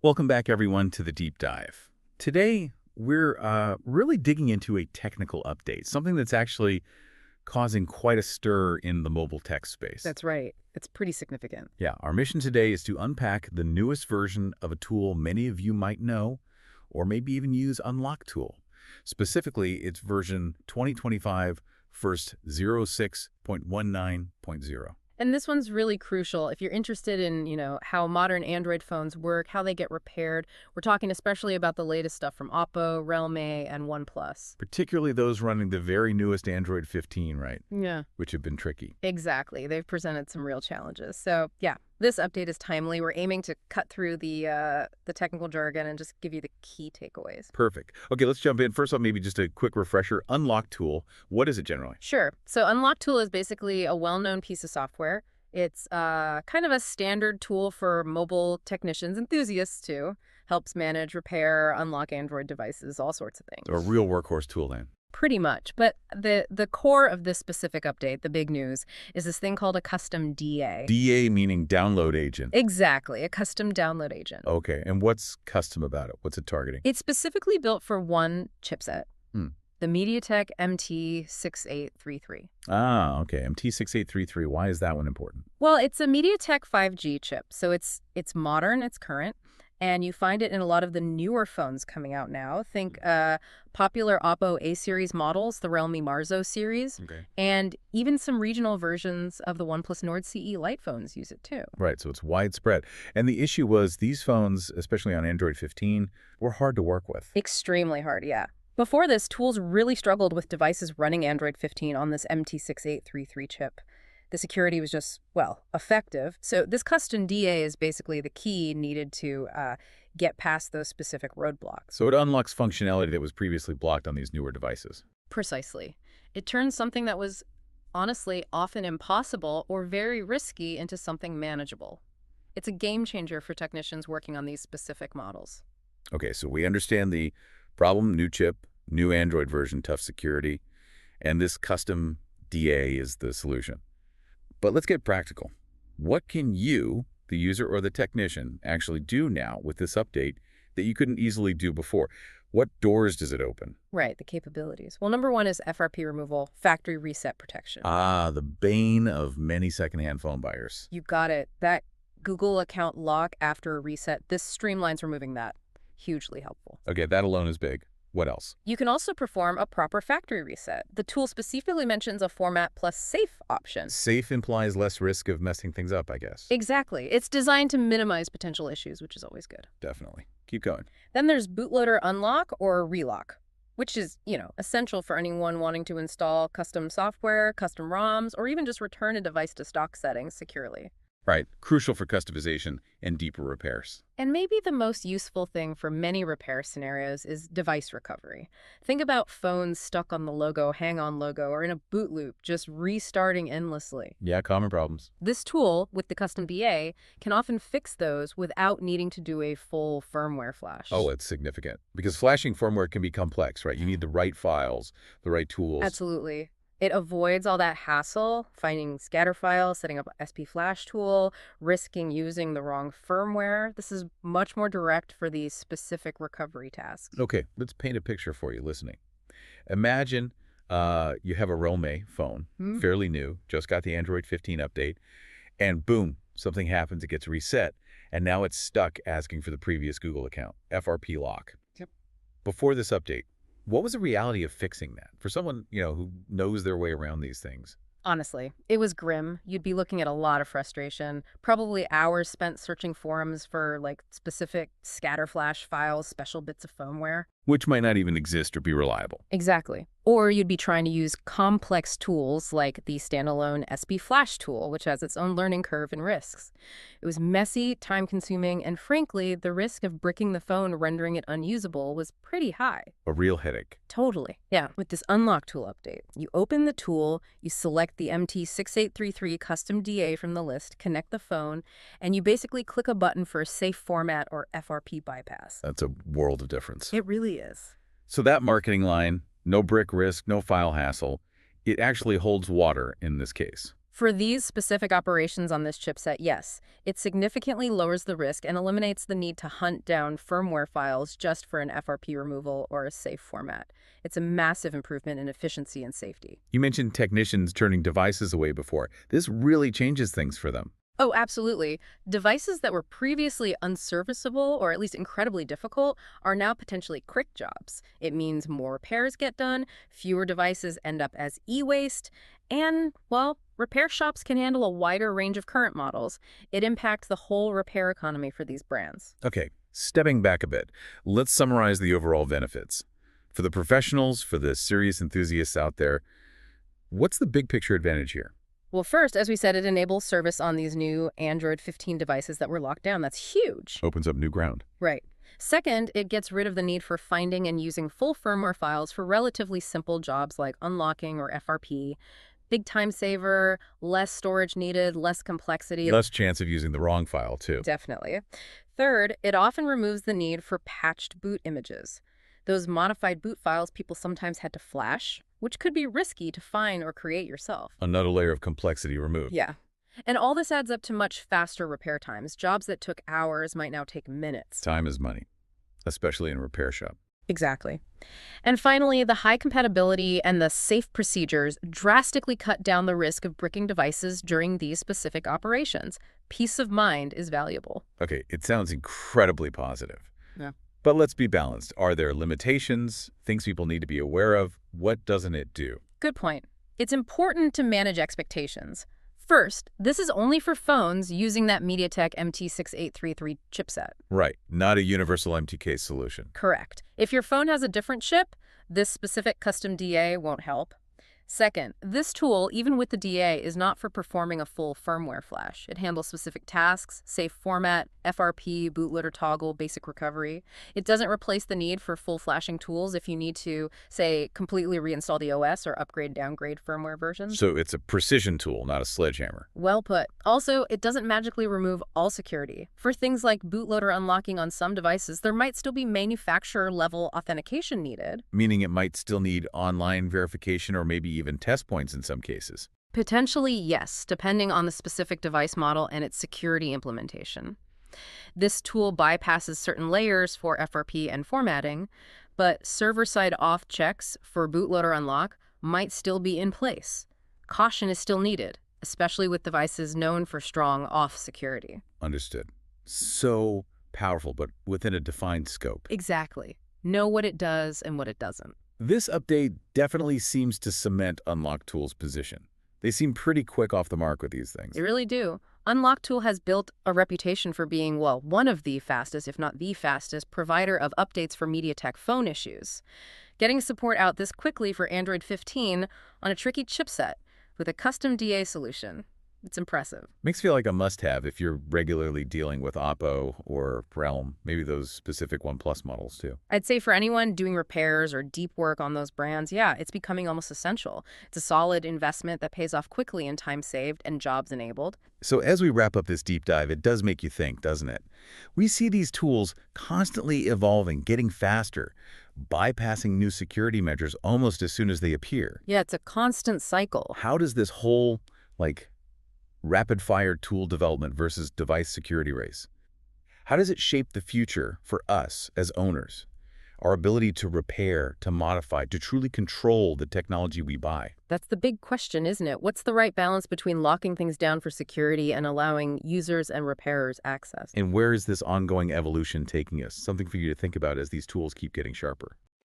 Welcome back, everyone, to the Deep Dive. Today, we're really digging into a technical update, something that's actually causing quite a stir in the mobile tech space. That's right. It's pretty significant. Yeah, our mission today is to unpack the newest version of a tool many of you might know, or maybe even use Unlock Tool. Specifically, it's version 2025 first 06.19.0. And this one's really crucial if you're interested in, how modern Android phones work, how they get repaired. We're talking especially about the latest stuff from Oppo, Realme, and OnePlus. Particularly those running the very newest Android 15, right? Yeah, Which have been tricky. exactly. They've presented some real challenges. So, yeah, this update is timely. We're aiming to cut through the technical jargon and just give you the key takeaways. Perfect. Okay, let's jump in. First off, maybe just a quick refresher. Unlock Tool, what is it generally? Sure. So Unlock Tool is basically a well-known piece of software. It's kind of a standard tool for mobile technicians, enthusiasts too. Helps manage, repair, unlock Android devices, all sorts of things. A real workhorse tool then. Pretty much. But the core of this specific update, the big news, is this thing called a custom DA. DA meaning download agent. Exactly, a custom download agent. Okay, and what's custom about it? What's it targeting? It's specifically built for one chipset. Hmm. The MediaTek MT6833. Ah, okay. MT6833. Why is that one important? Well, it's a MediaTek 5G chip, so it's modern, it's current, and you find it in a lot of the newer phones coming out now. Think popular Oppo A-series models, the Realme Marzo series, Okay. and even some regional versions of the OnePlus Nord CE Lite phones use it too. Right, so it's widespread. And the issue was these phones, especially on Android 15, were hard to work with. Extremely hard, yeah. Before this, tools really struggled with devices running Android 15 on this MT6833 chip. The security was just, well, effective. So this custom DA is basically the key needed to get past those specific roadblocks. So it unlocks functionality that was previously blocked on these newer devices. Precisely. It turns something that was honestly often impossible or very risky into something manageable. It's a game changer for technicians working on these specific models. Okay, so we understand the problem, new chip, new Android version, tough security, and this custom DA is the solution. But let's get practical. What can you, the user or the technician, actually do now with this update that you couldn't easily do before? What doors does it open? Right, the capabilities. Well, number one is FRP removal, factory reset protection. Ah, the bane of many secondhand phone buyers. You got it. That Google account lock after a reset, this streamlines removing that. Hugely helpful. Okay, that alone is big. What else? You can also perform a proper factory reset. The tool specifically mentions a format plus safe option. Safe implies less risk of messing things up, I guess. Exactly. It's designed to minimize potential issues, which is always good. Definitely. Keep going. Then there's bootloader unlock or relock, which is, essential for anyone wanting to install custom software, custom ROMs, or even just return a device to stock settings securely. Right. Crucial for customization and deeper repairs. And maybe the most useful thing for many repair scenarios is device recovery. Think about phones stuck on the logo, hang-on logo, or in a boot loop, just restarting endlessly. Yeah, common problems. This tool, with the custom DA, can often fix those without needing to do a full firmware flash. Oh, it's significant. Because flashing firmware can be complex, right? You need the right files, the right tools. Absolutely. It avoids all that hassle, finding scatter files, setting up an SP Flash tool, risking using the wrong firmware. This is much more direct for these specific recovery tasks. Okay, let's paint a picture for you listening. Imagine you have a Realme phone, fairly new, just got the Android 15 update, and boom, something happens, it gets reset, and now it's stuck asking for the previous Google account, FRP lock. Yep. Before this update, what was the reality of fixing that for someone, who knows their way around these things? Honestly, it was grim. You'd be looking at a lot of frustration, probably hours spent searching forums for specific scatter flash files, special bits of firmware. Which might not even exist or be reliable. Exactly. Or you'd be trying to use complex tools like the standalone SP Flash tool, which has its own learning curve and risks. It was messy, time-consuming, and frankly, the risk of bricking the phone, rendering it unusable, was pretty high. A real headache. Totally. Yeah, with this Unlock Tool update, you open the tool, you select the MT6833 custom DA from the list, connect the phone, and you basically click a button for a safe format or FRP bypass. That's a world of difference. It really is. So that marketing line, no brick risk, no file hassle, it actually holds water in this case. For these specific operations on this chipset, yes, it significantly lowers the risk and eliminates the need to hunt down firmware files just for an FRP removal or a safe format. It's a massive improvement in efficiency and safety. You mentioned technicians turning devices away before. This really changes things for them. Oh, absolutely. Devices that were previously unserviceable or at least incredibly difficult are now potentially quick jobs. It means more repairs get done, fewer devices end up as e-waste, and, well, repair shops can handle a wider range of current models. It impacts the whole repair economy for these brands. Okay, stepping back a bit, let's summarize the overall benefits. For the professionals, for the serious enthusiasts out there, what's the big picture advantage here? Well, first, as we said, it enables service on these new Android 15 devices that were locked down. That's huge. Opens up new ground. Right. Second, it gets rid of the need for finding and using full firmware files for relatively simple jobs like unlocking or FRP. Big time saver, less storage needed, less complexity. Less chance of using the wrong file, too. Definitely. Third, it often removes the need for patched boot images. Those modified boot files people sometimes had to flash, which could be risky to find or create yourself. Another layer of complexity removed. Yeah. And all this adds up to much faster repair times. Jobs that took hours might now take minutes. Time is money, especially in a repair shop. Exactly. And finally, the high compatibility and the safe procedures drastically cut down the risk of bricking devices during these specific operations. Peace of mind is valuable. Okay, it sounds incredibly positive. Yeah. But let's be balanced. Are there limitations, things people need to be aware of? What doesn't it do? Good point. It's important to manage expectations. First, this is only for phones using that MediaTek MT6833 chipset. Right, not a universal MTK solution. Correct. If your phone has a different chip, this specific custom DA won't help. Second, this tool, even with the DA, is not for performing a full firmware flash. It handles specific tasks, safe format, FRP, bootloader toggle, basic recovery. It doesn't replace the need for full flashing tools if you need to, say, completely reinstall the OS or upgrade, downgrade firmware versions. So it's a precision tool, not a sledgehammer. Well put. Also, it doesn't magically remove all security. For things like bootloader unlocking on some devices, there might still be manufacturer-level authentication needed. Meaning it might still need online verification or maybe even test points in some cases. Potentially, yes, depending on the specific device model and its security implementation. This tool bypasses certain layers for FRP and formatting, but server-side auth checks for bootloader unlock might still be in place. Caution is still needed, especially with devices known for strong auth security. Understood. So powerful, but within a defined scope. Exactly. Know what it does and what it doesn't. This update definitely seems to cement Unlock Tool's position. They seem pretty quick off the mark with these things. They really do. Unlock Tool has built a reputation for being, well, one of the fastest, if not the fastest, provider of updates for MediaTek phone issues. Getting support out this quickly for Android 15 on a tricky chipset with a custom DA solution. It's impressive. Makes me feel like a must-have if you're regularly dealing with Oppo or Realm, maybe those specific OnePlus models too. I'd say for anyone doing repairs or deep work on those brands, yeah, it's becoming almost essential. It's a solid investment that pays off quickly in time saved and jobs enabled. So as we wrap up this deep dive, it does make you think, doesn't it? We see these tools constantly evolving, getting faster, bypassing new security measures almost as soon as they appear. Yeah, it's a constant cycle. How does this whole, rapid-fire tool development versus device security race, how does it shape the future for us as owners? Our ability to repair, to modify, to truly control the technology we buy? That's the big question, isn't it? What's the right balance between locking things down for security and allowing users and repairers access? And where is this ongoing evolution taking us? Something for you to think about as these tools keep getting sharper.